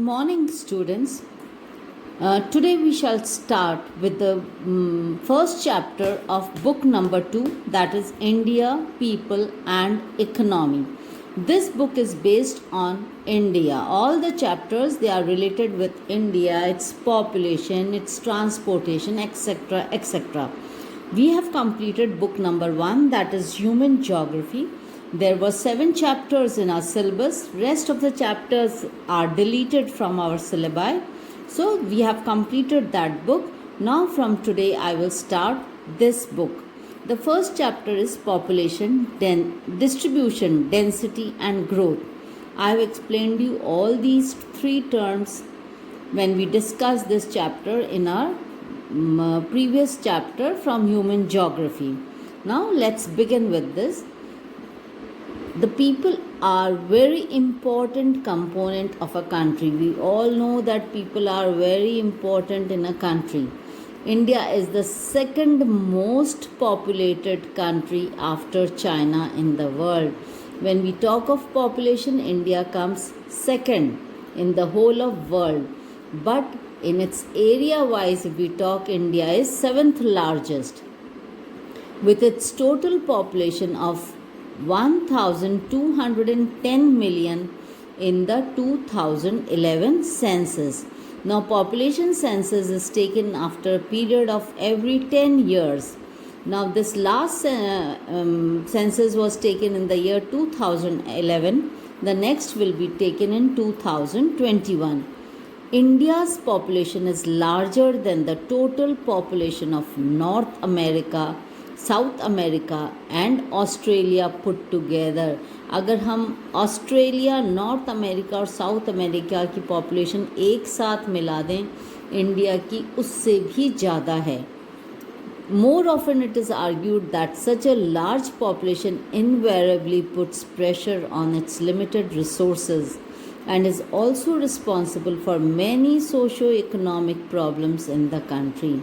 morning, students. Today we shall start with the first chapter of book number 2, that is India, People and Economy. This book is based on India. All the chapters, they are related with India, its population, its transportation, etc. etc. We have completed book number 1, that is Human Geography. There were 7 chapters in our syllabus. Rest of the chapters are deleted from our syllabi. So we have completed that book. Now from today I will start this book. The first chapter is population, distribution, density and growth. I have explained you all these 3 terms when we discussed this chapter in our previous chapter from Human Geography. Now let's begin with this. The people are very important component of a country. We all know that people are very important in a country. India is the second most populated country after China in the world. When we talk of population, India comes second in the whole of world. But in its area wise, if we talk, India is 7th largest with its total population of 1,210 million in the 2011 census. Now population census is taken after a period of every 10 years. Now this last census was taken in the year 2011. The next will be taken in 2021. India's population is larger than the total population of North America, south America and Australia put together. अगर हम Australia, north America और south America की population एक साथ मिला दें, India की उससे भी ज़्यादा है. More often it is argued that such a large population invariably puts pressure on its limited resources and is also responsible for many socio-economic problems in the country.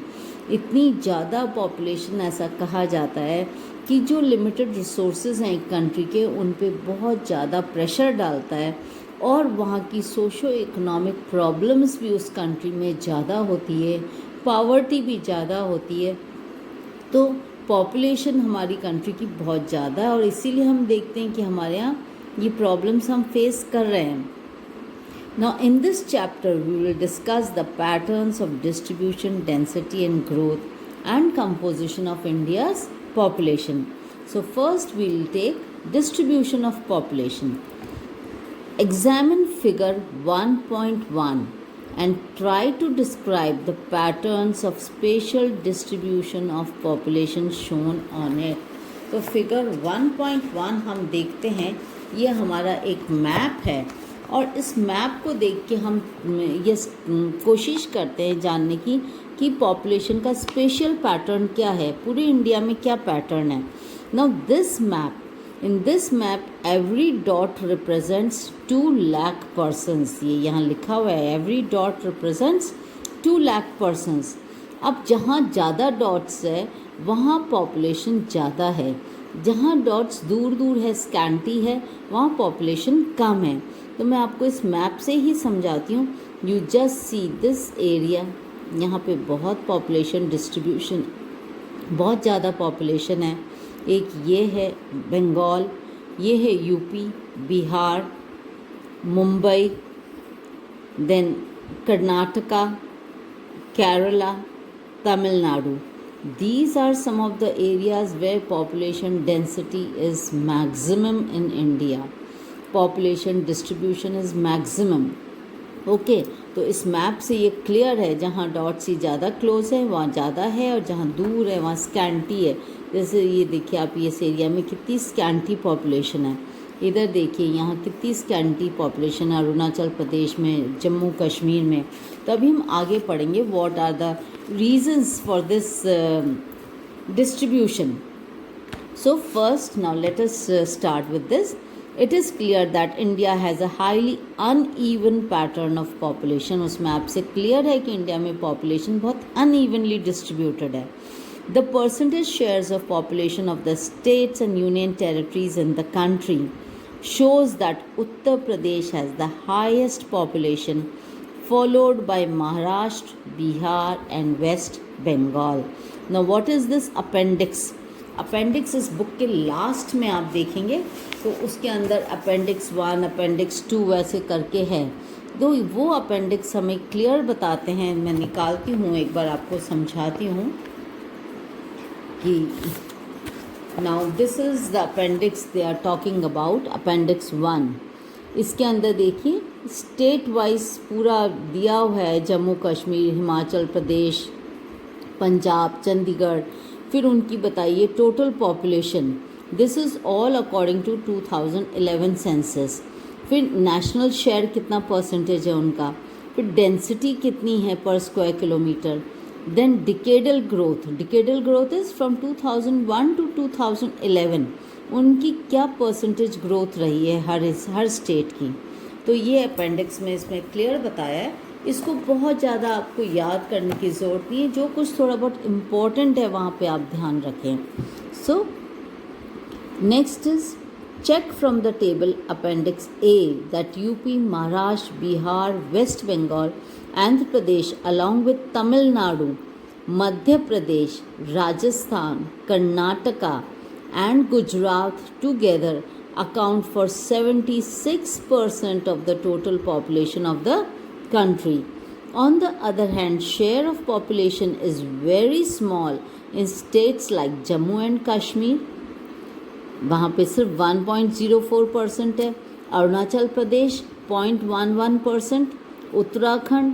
इतनी ज़्यादा पॉपुलेशन, ऐसा कहा जाता है कि जो लिमिटेड रिसोर्सेज हैं एक कंट्री के, उन पे बहुत ज़्यादा प्रेशर डालता है और वहाँ की सोशो इकोनॉमिक प्रॉब्लम्स भी उस कंट्री में ज़्यादा होती है, पावर्टी भी ज़्यादा होती है. तो पॉपुलेशन हमारी कंट्री की बहुत ज़्यादा है और इसीलिए हम देखते हैं कि हमारे यहाँ ये प्रॉब्लम्स हम फेस कर रहे हैं. Now in this chapter we will discuss the patterns of distribution, density and growth and composition of India's population. So first we will take distribution of population. Examine figure 1.1 and try to describe the patterns of spatial distribution of population shown on it. तो figure 1.1 हम देखते हैं, ये हमारा एक map है और इस मैप को देख के हम ये कोशिश करते हैं जानने की कि पॉपुलेशन का स्पेशल पैटर्न क्या है, पूरे इंडिया में क्या पैटर्न है. Now this map, in this map every dot represents 2 lakh persons. ये यहाँ लिखा हुआ है, every dot represents 2 lakh persons. अब जहाँ ज़्यादा डॉट्स है वहाँ पॉपुलेशन ज़्यादा है, जहाँ डॉट्स दूर दूर है, स्कैंटी है, वहाँ पॉपुलेशन कम है. तो मैं आपको इस मैप से ही समझाती हूँ. You just see this area, यहाँ पे बहुत पॉपुलेशन डिस्ट्रीब्यूशन, बहुत ज़्यादा पॉपुलेशन है. एक ये है बंगाल, ये है UP, Bihar, Mumbai, then Karnataka, Kerala, Tamil Nadu. These are some of the areas where population density is maximum in India. Population distribution is maximum. Okay तो इस मैप से ये क्लियर है, जहाँ डॉट सी ज़्यादा क्लोज है वहाँ ज़्यादा है और जहाँ दूर है वहाँ स्कैंटी है. जैसे ये देखिए आप, इस एरिया में कितनी स्कैंटी पॉपुलेशन है. इधर देखिए यहाँ कितनी स्कैंटी पॉपुलेशन है अरुणाचल प्रदेश में, जम्मू कश्मीर में. तो अभी हम आगे पढ़ेंगे what are the reasons for this distribution. So first now let us start with this. It is clear that India has a highly uneven pattern of population. उस मैप से क्लियर है कि इंडिया में पॉपुलेशन बहुत unevenly distributed है. The percentage shares of population of the states and union territories in the country shows that Uttar Pradesh has the highest population followed by Maharashtra, Bihar and West Bengal. Now what is this appendix? Appendix इस book के last में आप देखेंगे तो उसके अंदर appendix 1, appendix 2 वैसे करके है, तो वो अपेंडिक्स हमें क्लियर बताते हैं। मैं निकालती हूँ, एक बार आपको समझाती हूँ कि now this is the appendix they are talking about, appendix 1। इसके अंदर देखिए स्टेट वाइज पूरा दिया हुआ है, जम्मू कश्मीर, हिमाचल प्रदेश, पंजाब, चंडीगढ़, फिर उनकी बताइए total population, this is all according to 2011 census. फिर नेशनल शेयर कितना परसेंटेज है उनका, फिर डेंसिटी कितनी है पर square kilometre, then decadal growth is from 2001 to 2011 उनकी क्या परसेंटेज ग्रोथ रही है हर स्टेट की। तो ये अपेंडिक्स में इसमें क्लियर बताया है। इसको बहुत ज़्यादा आपको याद करने की ज़रूरत नहीं है, जो कुछ थोड़ा बहुत इम्पोर्टेंट है वहाँ पे आप ध्यान रखें। So next is check from the table appendix A that UP, Maharashtra, Bihar, West Bengal, Andhra Pradesh along with Tamil Nadu, Madhya Pradesh, Rajasthan, Karnataka and Gujarat together account for 76% of the total population of the country. On the other hand, share of population is very small in states like Jammu and Kashmir, वहाँ पे सिर्फ 1.04% है, Arunachal Pradesh 0.11%, Uttarakhand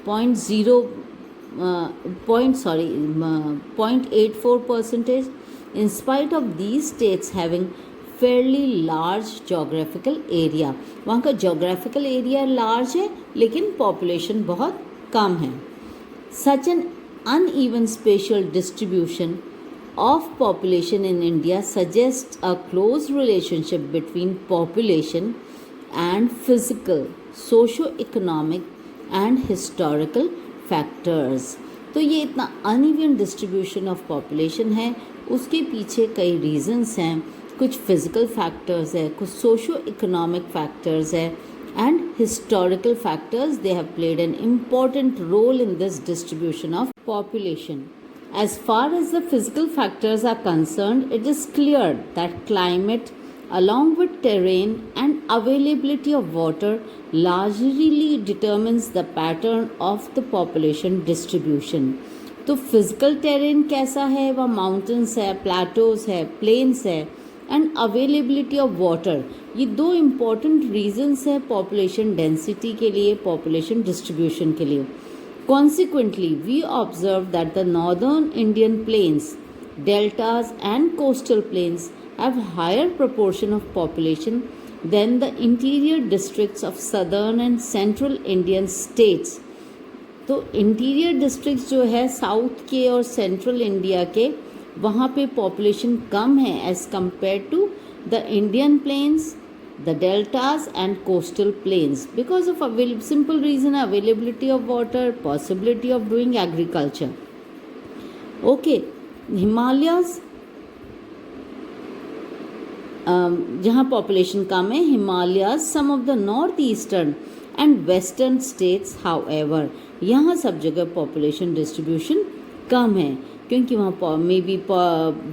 0.84%. In spite of these states having fairly large geographical area, वहाँ का geographical area large है लेकिन population बहुत कम है. Such an uneven spatial distribution of population in India suggests a close relationship between population and physical, socio-economic and historical factors. तो ये इतना uneven distribution of population है, उसके पीछे कई reasons हैं, कुछ physical factors है, कुछ socio-economic factors है and historical factors. They have played an important role in this distribution of population. As far as the physical factors are concerned, it is clear that climate along with terrain and availability of water largely determines the pattern of the population distribution. तो physical terrain कैसा है, वह mountains है, plateaus है, plains है and availability of water, ये दो important reasons है population density के लिए, population distribution के लिए. Consequently, we observe that the northern Indian plains, deltas and coastal plains have higher proportion of population than the interior districts of southern and central Indian states. तो interior districts जो है south के और central India के, वहाँ पे population कम है as compared to the Indian plains, the deltas and coastal plains, because of simple reason, availability of water, possibility of doing agriculture. Okay, Himalayas, जहाँ population कम है, Himalayas, some of the northeastern and western states, however, यहाँ सब जगह population distribution कम है, क्योंकि वहाँ may be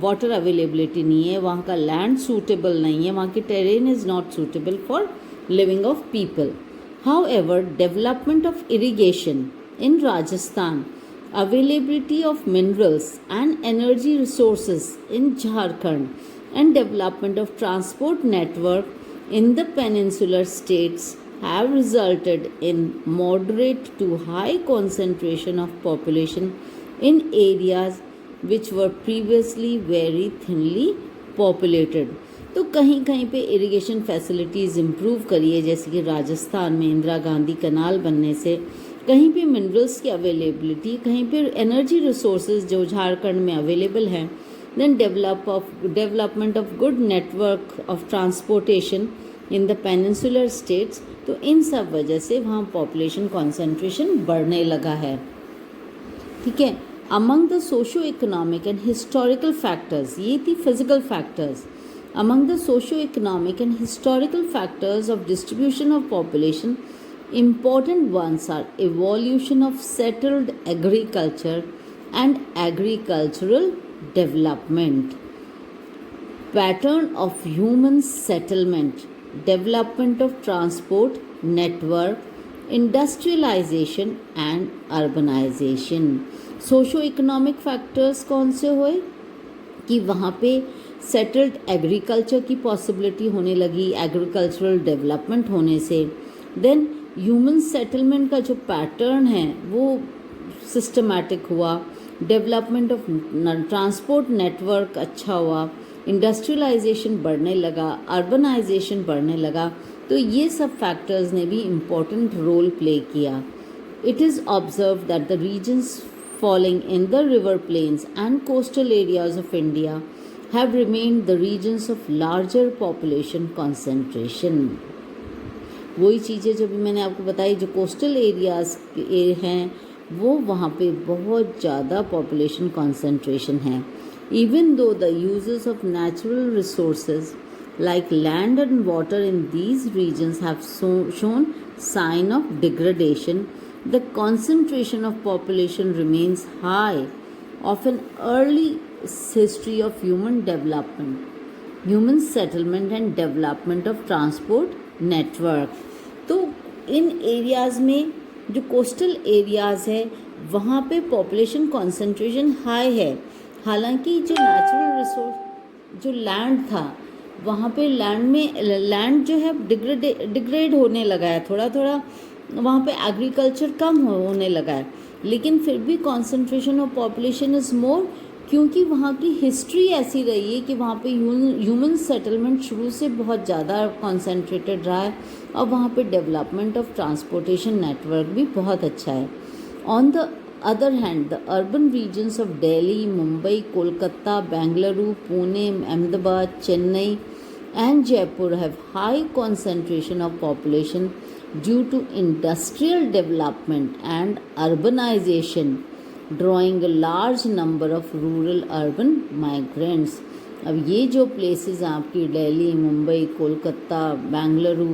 water availability नहीं है, वहाँ का लैंड सूटेबल नहीं है, वहाँ की terrain is not suitable for living of people. However, development of irrigation in Rajasthan, availability of minerals and energy resources in Jharkhand and development of transport network in the peninsular states have resulted in moderate to high concentration of population in areas which were previously very thinly populated. तो कहीं कहीं पे irrigation facilities improve करी है, जैसे कि राजस्थान में इंदिरा गांधी कनाल बनने से, कहीं पे मिनरल्स की अवेलेबिलिटी, कहीं पे एनर्जी रिसोर्सेज जो झारखंड में अवेलेबल हैं, then development of good network of transportation in the peninsular states. तो इन सब वजह से वहाँ पॉपुलेशन कॉन्सेंट्रेशन बढ़ने लगा है. ठीक है. Among the socio economic and historical factors, ये थी physical factors. Among the socio economic and historical factors of distribution of population, Important ones are evolution of settled agriculture and agricultural development, pattern of human settlement, development of transport network, industrialization and urbanization. Socio economic factors कौन से हुए कि वहाँ पे settled agriculture की possibility होने लगी, agricultural development होने से। देन ह्यूमन सेटलमेंट का जो पैटर्न है वो सिस्टमैटिक हुआ, डेवलपमेंट ऑफ ट्रांसपोर्ट नेटवर्क अच्छा हुआ, इंडस्ट्रियलाइजेशन बढ़ने लगा, अर्बनाइजेशन बढ़ने लगा। तो ये सब फैक्टर्स ने भी इम्पोर्टेंट रोल प्ले किया। It is observe that the regions falling in the river plains and coastal areas of India have remained the regions of larger population concentration. वही चीज़ें जो भी मैंने आपको बताई, जो कोस्टल एरियाज हैं वो वहाँ पे बहुत ज़्यादा पॉपुलेशन कंसंट्रेशन है। Even though the uses of natural resources like land and water in these regions have shown sign of degradation, the concentration of population remains high of an early history of human development, human settlement and development of transport network. तो इन areas में जो coastal areas है वहाँ पे population concentration high है। हालांकि जो natural resource जो लैंड था वहाँ पे लैंड जो है डिग्रेड होने लगा है, थोड़ा थोड़ा वहाँ पे एग्रीकल्चर कम होने लगा है, लेकिन फिर भी concentration of population is more, क्योंकि वहाँ की हिस्ट्री ऐसी रही है कि वहाँ पे ह्यूमन सेटलमेंट शुरू से बहुत ज़्यादा कंसंट्रेटेड रहा है और वहाँ पे डेवलपमेंट ऑफ ट्रांसपोर्टेशन नेटवर्क भी बहुत अच्छा है। On the other hand the urban regions of Delhi, Mumbai, Kolkata, Bengaluru, Pune, Ahmedabad, Chennai and Jaipur have high concentration of population due to industrial development and urbanization, drawing a large number of rural urban migrants. अब ये जो places आपकी दिल्ली, मुंबई, कोलकाता, बेंगलुरु,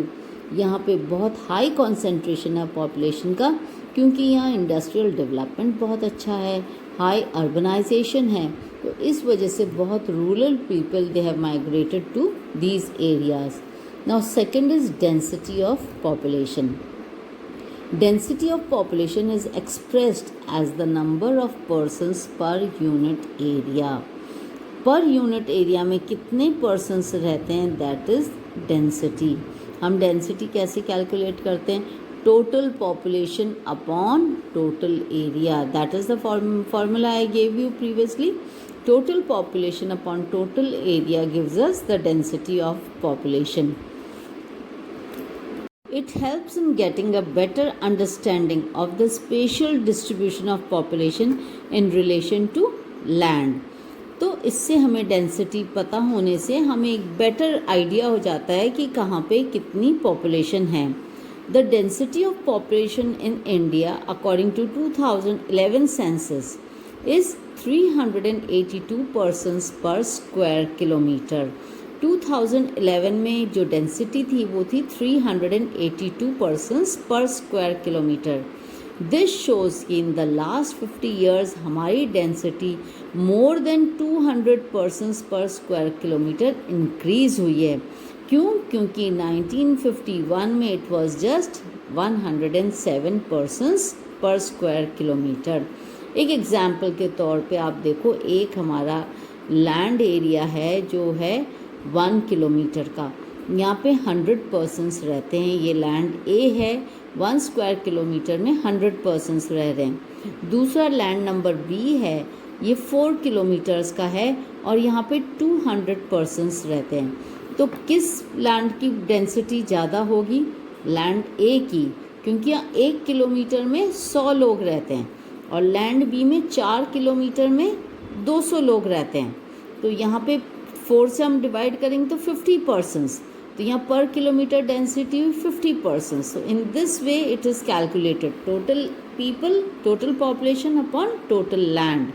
यहाँ पे बहुत हाई कंसंट्रेशन है population का, क्योंकि यहाँ इंडस्ट्रियल डेवलपमेंट बहुत अच्छा है, हाई अर्बनाइजेशन है, तो इस वजह से बहुत rural people they have migrated to these areas. Now second is density of population. Density of population is expressed as the number of persons per unit area. Per unit area में कितने persons रहते हैं, that is density. हम density कैसे calculate करते हैं, total population upon total area, that is the formula I gave you previously. Total population upon total area gives us the density of population. It helps in getting a better understanding of the spatial distribution of population in relation to land. तो इससे हमें density पता होने से हमें एक better idea हो जाता है कि कहाँ पे कितनी पॉपुलेशन है। The density of population in India according to 2011 census is 382 persons per square kilometer. 2011 में जो डेंसिटी थी वो थी 382 persons per square kilometer. This shows कि in the last 50 years हमारी density more than 200 persons per square kilometer increase हुई है। क्यों? क्योंकि 1951 में it was just 107 persons per square kilometer. एक एग्जाम्पल के तौर पे आप देखो, एक हमारा लैंड एरिया है जो है 1 किलोमीटर का, यहाँ पे 100 पर्सन्स रहते हैं। ये लैंड ए है, 1 स्क्वायर किलोमीटर में 100 पर्सन्स रह रहे हैं। दूसरा लैंड नंबर बी है, ये 4 किलोमीटर्स का है और यहाँ पे 200 पर्सन्स रहते हैं। तो किस लैंड की डेंसिटी ज़्यादा होगी? लैंड ए की, क्योंकि यहाँ 1 किलोमीटर में 100 लोग रहते हैं और लैंड बी में 4 किलोमीटर में 200 लोग रहते हैं। तो यहाँ पे 4 से हम डिवाइड करेंगे तो 50 पर्सन्स, तो यहाँ पर किलोमीटर डेंसिटी हुई 50 persons. So in this way it is calculated total people, total population upon total land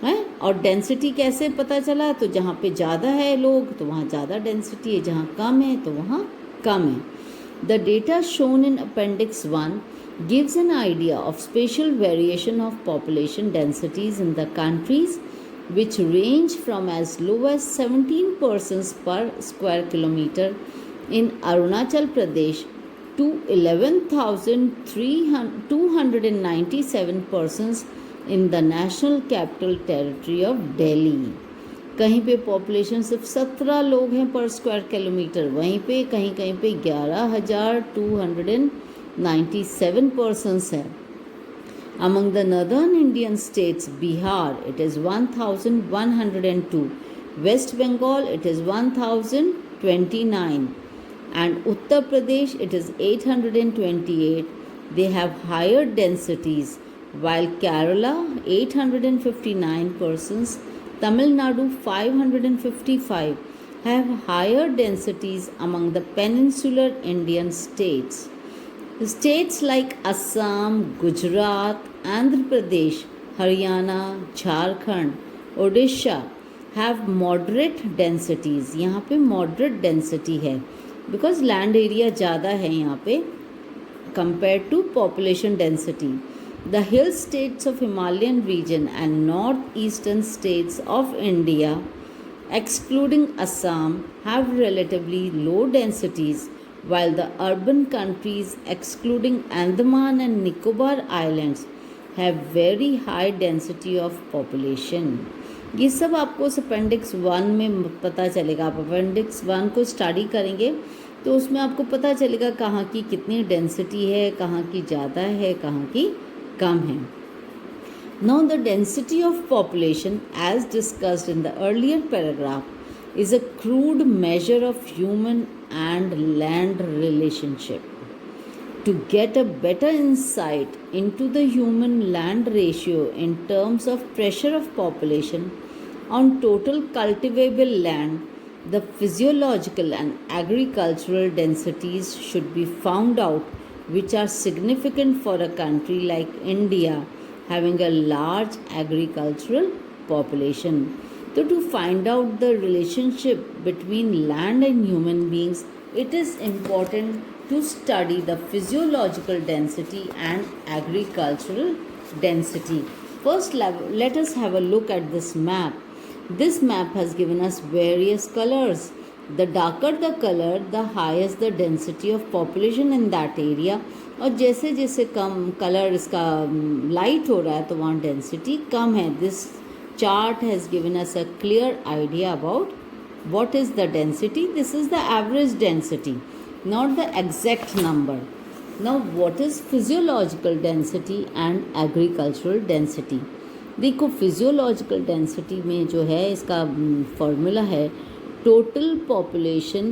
है। और डेंसिटी कैसे पता चला? तो जहाँ पे ज़्यादा है लोग तो वहाँ ज़्यादा डेंसिटी है, जहाँ कम है तो वहाँ कम है। The data shown in Appendix 1 gives an idea of spatial variation of population densities in the countries, which range from as low as 17 persons per square kilometer in Arunachal Pradesh to 11,297 persons in the National Capital Territory of Delhi. कहीं पे population सिर्फ 17 लोग हैं पर square kilometre, वहीं पे कहीं कहीं पे 11,297 persons हैं. Among the northern Indian states, Bihar, it is 1,102. West Bengal, it is 1,029. And Uttar Pradesh, it is 828. They have higher densities, while Kerala, 859 persons, Tamil Nadu, 555, have higher densities among the peninsular Indian states. States like Assam, Gujarat, Andhra Pradesh, Haryana, Jharkhand, Odisha have moderate densities. यहाँ पे moderate density है because land area ज़्यादा है यहाँ पे compared to population density. The hill states of Himalayan region and northeastern states of India, excluding Assam, have relatively low densities, while the urban countries, excluding Andaman and Nicobar Islands, have very high density of population. ये सब आपको appendix 1 में पता चलेगा. आप appendix 1 को study करेंगे तो उसमें आपको पता चलेगा कहाँ की कितनी डेंसिटी है, कहाँ की ज़्यादा है, कहाँ की कम है. Now the density of population, as discussed in the earlier paragraph, is a crude measure of human and land relationship. To get a better insight into the human-land ratio in terms of pressure of population on total cultivable land, the physiological and agricultural densities should be found out, which are significant for a country like India having a large agricultural population. So to find out the relationship between land and human beings, it is important to study the physiological density and agricultural density. First, let us have a look at this map. This map has given us various colors. The darker the color, the higher the density of population in that area. और जैसे जैसे कम colour इसका light हो रहा है तो वहाँ density कम है. This chart has given us a clear idea about what is the density. This is the average density, not the exact number. Now what is physiological density and agricultural density? देखो physiological density में जो है इसका formula है total population.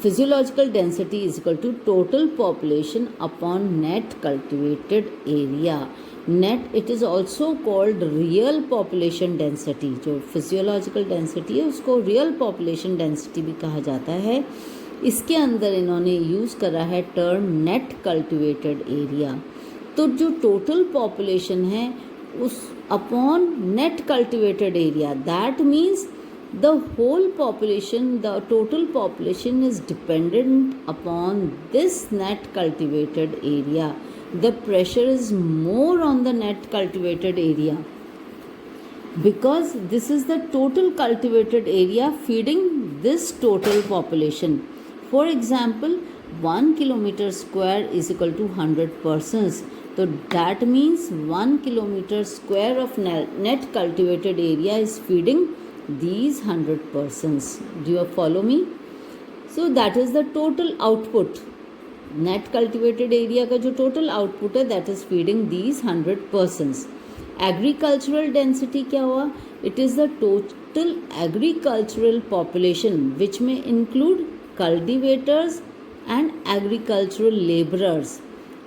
Physiological density is equal to total population upon net cultivated area. Net, it is also called real population density. जो physiological density है उसको real population density भी कहा जाता है. इसके अंदर इन्होंने यूज़ करा है टर्म net cultivated area. तो जो total population है उस upon net cultivated area, that means the whole population, the total population is dependent upon this net cultivated area. The pressure is more on the net cultivated area because this is the total cultivated area feeding this total population. For example, 1 kilometer square is equal to 100 persons. So that means 1 kilometer square of net cultivated area is feeding these 100 persons. Do you follow me? So that is the total output. Net cultivated area का जो total output है that is feeding these 100 persons. Agricultural density क्या हुआ? It is the total agricultural population which may include cultivators and agricultural laborers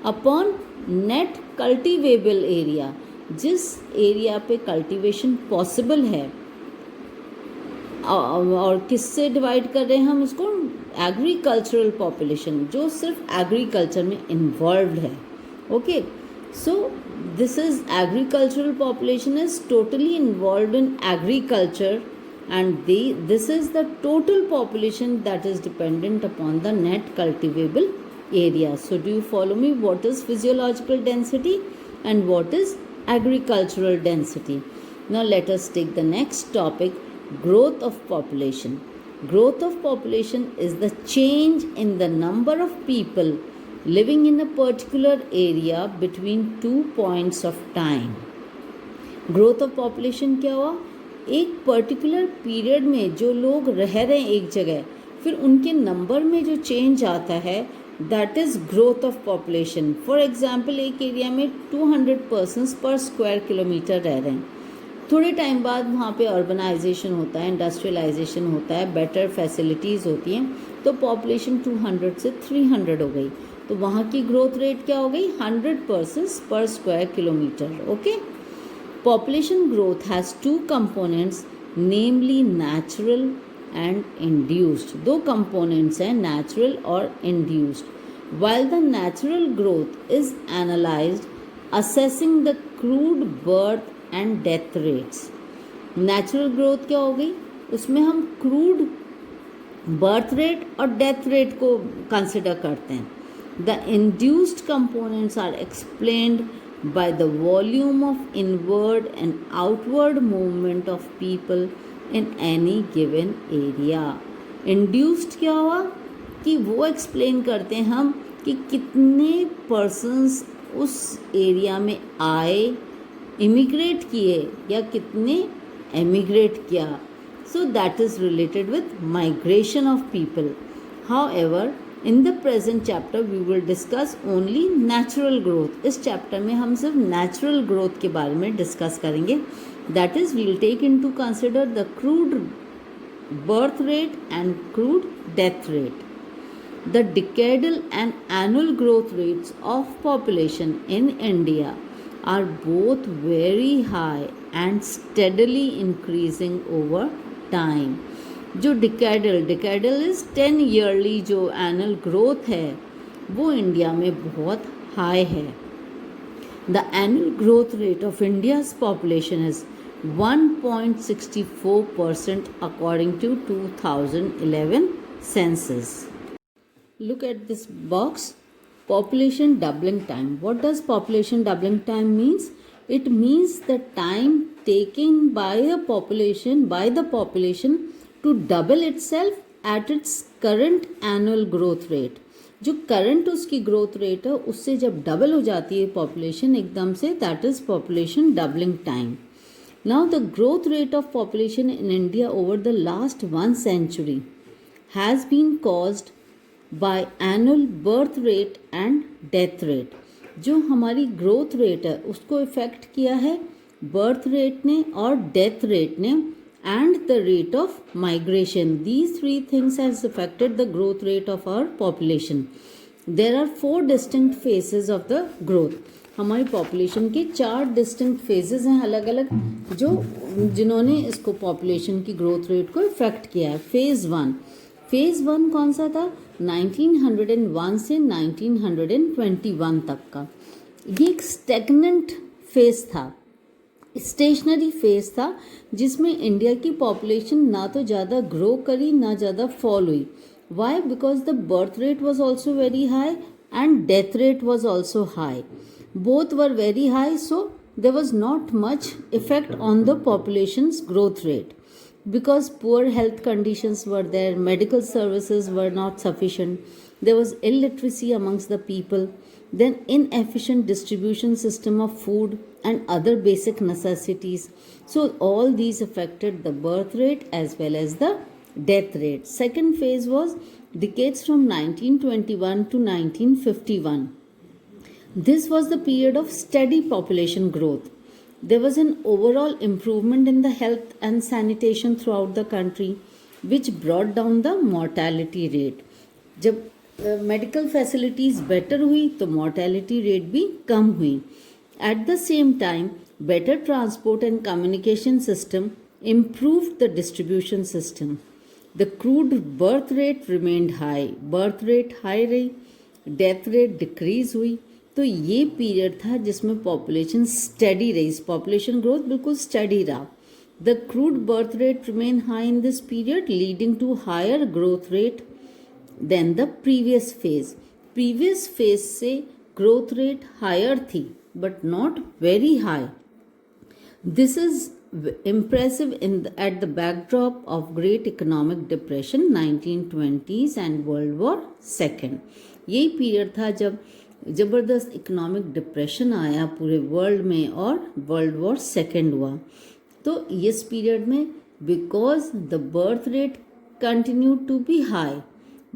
upon net cultivable area. जिस area पे cultivation possible है और किससे डिवाइड कर रहे हैं हम इसको? एग्रीकल्चरल पॉपुलेशन जो सिर्फ एग्रीकल्चर में इन्वॉल्व है. Okay, so this is agricultural population is totally involve in agriculture and this is the total population that is dependent upon the net cultivable area. So do you follow me? What is physiological density and what is agricultural density? Now let us take the next topic, growth of population. Growth of population is the change in the number of people living in a particular area between 2 points of time. Growth of population क्या हुआ? एक particular period में जो लोग रह रहे हैं एक जगह, फिर उनके नंबर में जो चेंज आता है, that is growth of population. For example, एक एरिया में 200 पर्सन्स पर स्क्वायर किलोमीटर रह रहे हैं. थोड़े टाइम बाद वहाँ पे अर्बनाइजेशन होता है, इंडस्ट्रियलाइजेशन होता है, बेटर फैसिलिटीज़ होती हैं, तो पॉपुलेशन 200 से 300 हो गई. तो वहाँ की ग्रोथ रेट क्या हो गई? 100 पर्सन्स पर square kilometre. Okay. Population growth has two components, namely natural and induced. दो components हैं, natural और induced. While the natural growth is analyzed, assessing the crude birth and death rates. Natural growth क्या हो गई? उसमें हम crude birth rate और death rate को consider करते हैं. The induced components are explained by the volume of inward and outward movement of people in any given area. Induced क्या हुआ कि वो एक्सप्लेन करते हैं हम कि कितने पर्सन्स उस एरिया में आए, इमिग्रेट किए या कितने एमिग्रेट किया. So that is related with migration of people. However, in the present chapter we will discuss only natural growth. इस चैप्टर में हम सिर्फ नेचुरल ग्रोथ के बारे में डिस्कस करेंगे. That is we will take into consider the crude birth rate and crude death rate. The decadal and annual growth rates of population in India are both very high and steadily increasing over time. जो decadal is 10 yearly जो annual growth है वो India में बहुत हाई है. The annual growth rate of India's population is 1.64% according to 2011 census. Look at this box, population doubling time. What does population doubling time means? It means the time taken by the population to double itself at its current annual growth rate. जो current उसकी growth rate है उससे जब double हो जाती है population एकदम से, that is population doubling time. Now the growth rate of population in India over the last 1 century has been caused by annual birth rate and death rate. जो हमारी ग्रोथ रेट है उसको effect किया है birth rate ने और death rate ने, and the rate of migration. These three things has affected the growth rate of our population. There are 4 distinct phases of the growth. हमारी population के 4 distinct phases हैं अलग अलग, जो जिन्होंने इसको population की growth rate को affect किया है. Phase 1 कौन सा था? 1901 से 1921 तक का. ये एक stagnant phase था, स्टेशनरी फेज था, जिसमें इंडिया की पॉपुलेशन ना तो ज़्यादा ग्रो करी ना ज़्यादा फॉल हुई. Why? Because the birth rate was also very high and death rate was also high. Both were very high, so there was not much effect on the populations growth rate because poor health conditions were there, medical services were not sufficient, there was illiteracy amongst the people, then inefficient distribution system of food and other basic necessities. So all these affected the birth rate as well as the death rate. Second phase was decades from 1921 to 1951. This was the period of steady population growth. There was an overall improvement in the health and sanitation throughout the country, which brought down the mortality rate. जब medical facilities better हुई तो mortality rate भी कम हुई. At the same time, better transport and communication system improved the distribution system. The crude birth rate remained high. Birth rate high रही, death rate decrease हुई. तो ये period था जिसमें पॉपुलेशन स्टडी रही, पॉपुलेशन ग्रोथ बिल्कुल स्टडी रहा. The crude birth rate remained high in this period, leading to higher growth rate than the previous phase. Previous phase से growth rate higher थी, but not very high. This is impressive at the backdrop of Great Economic Depression 1920s and World War II. यही period था जब ज़बरदस्त economic depression आया पूरे world में और वर्ल्ड वॉर सेकेंड हुआ. तो इस पीरियड में because the birth rate continued to be high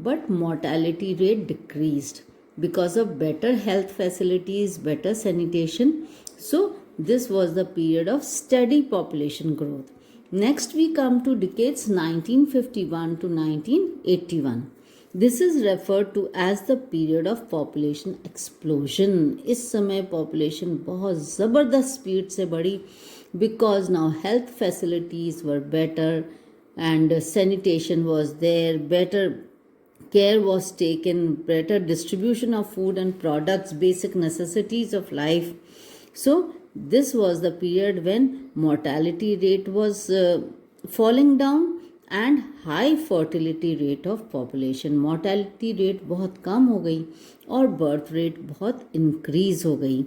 but mortality rate decreased because of better health facilities, better sanitation. So this was the period of steady population growth. Next we come to decades 1951 to 1981. This is referred to as the period of population explosion. इस समय population बहुत ज़बरदस्त speed से बढ़ी because now health facilities were better and sanitation was there, better care was taken, better distribution of food and products, basic necessities of life. So this was the period when mortality rate was falling down and high fertility rate of population. Mortality rate बहुत कम हो गई और birth rate बहुत increase हो गई.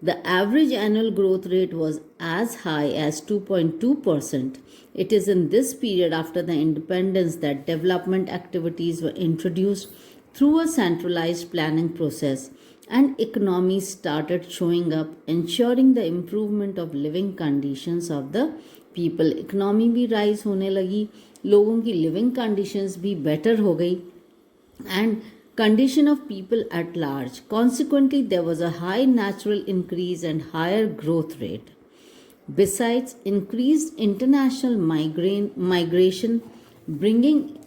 The average annual growth rate was as high as 2.2%. It is in this period after the independence that development activities were introduced through a centralized planning process and economies started showing up, ensuring the improvement of living conditions of the people. Economy भी rise होने लगी, लोगों की living conditions भी better हो गई and condition of people at large. Consequently, there was a high natural increase and higher growth rate. Besides, increased international migration, bringing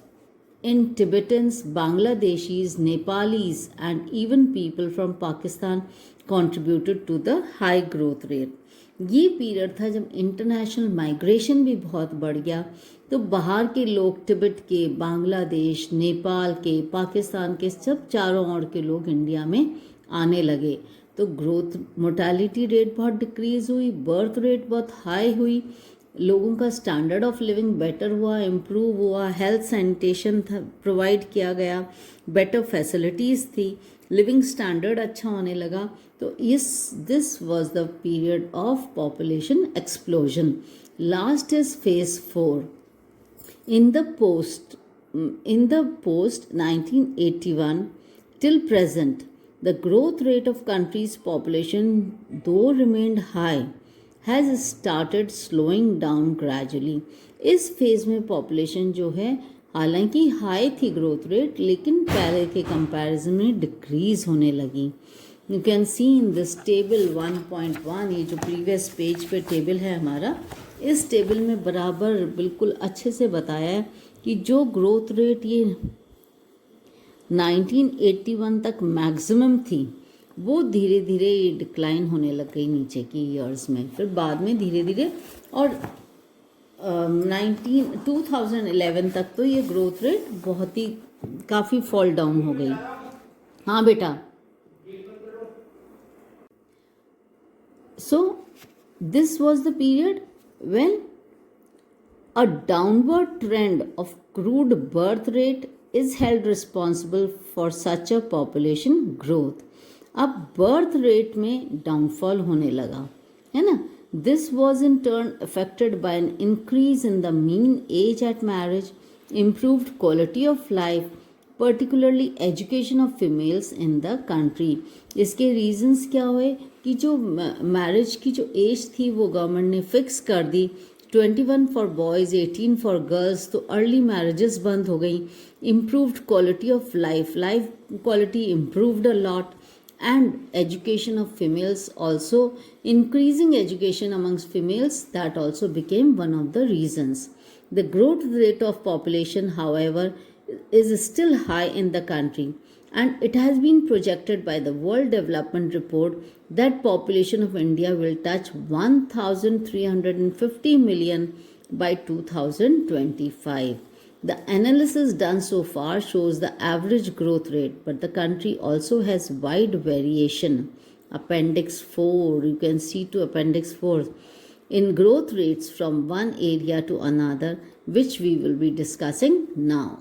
in Tibetans, Bangladeshis, Nepalis, and even people from Pakistan contributed to the high growth rate. ये period था जब international migration भी बहुत बढ़ गया, तो बाहर के लोग तिब्बत के, बांग्लादेश, नेपाल के, पाकिस्तान के, सब चारों ओर के लोग इंडिया में आने लगे. तो ग्रोथ मोर्टेलिटी रेट बहुत डिक्रीज़ हुई, बर्थ रेट बहुत हाई हुई, लोगों का स्टैंडर्ड ऑफ लिविंग बेटर हुआ, इम्प्रूव हुआ, हेल्थ सैनिटेशन प्रोवाइड किया गया, बेटर फैसिलिटीज़ थी, लिविंग स्टैंडर्ड अच्छा होने लगा. तो this was the period of population explosion. Last is phase 4. In the post 1981 till present, the growth rate of country's population, though remained high, has started slowing down gradually. इस phase में population जो है हालांकि high थी growth rate, लेकिन पहले के comparison में डिक्रीज होने लगी. You can see in this table 1.1, ये जो प्रीवियस पेज पे टेबल है हमारा, इस टेबल में बराबर बिल्कुल अच्छे से बताया है कि जो ग्रोथ रेट ये 1981 तक मैक्सिमम थी, वो धीरे धीरे ये डिक्लाइन होने लग गई नीचे की ईयर्स में. फिर बाद में धीरे धीरे और 2011 तक तो ये ग्रोथ रेट बहुत ही काफ़ी फॉल डाउन हो गई. हाँ बेटा. So this was the period when a downward trend of crude birth rate is held responsible for such a population growth. अब birth rate में downfall होने लगा, है ना. This was in turn affected by an increase in the mean age at marriage, improved quality of life, particularly education of females in the country. इसके reasons क्या हुए कि जो मैरिज की जो एज थी वो गवर्नमेंट ने फिक्स कर दी, 21 फॉर बॉयज़, 18 फॉर गर्ल्स. तो अर्ली मैरिजेस बंद हो गई. Improved quality of life quality improved a lot, and education of females also, increasing education amongst females, that also became one of the reasons. The growth rate of population however is still high in the country, and it has been projected by the World Development Report that population of India will touch 1,350 million by 2025. The analysis done so far shows the average growth rate, but the country also has wide variation. Appendix 4, you can see to Appendix 4. in growth rates from one area to another, which we will be discussing now.